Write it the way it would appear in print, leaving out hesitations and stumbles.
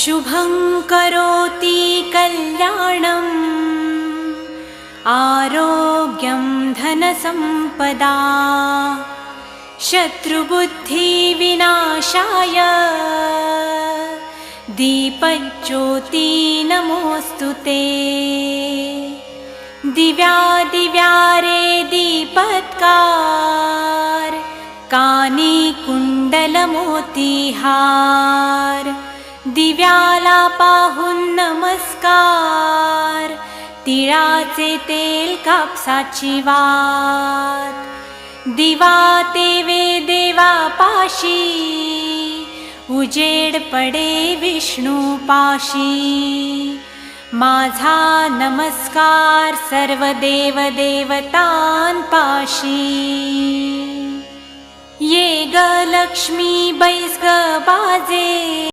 शुभं करोति कल्याणम् आरोग्यं धनसम्पदा शत्रुबुद्धिविनाशाय दीपज्योति नमोऽस्तुते। दिव्यादिव्यारे दीपत्कार कानी कुंडलमोतीहार दिव्याला पाहून नमस्कार तिळाचे तेल कापसाची वात दिवा तेवे देवापाशी उजेड पडे विष्णूपाशी माझा नमस्कार सर्व देव देवतांपाशी ये ग लक्ष्मी बैस ग बाजे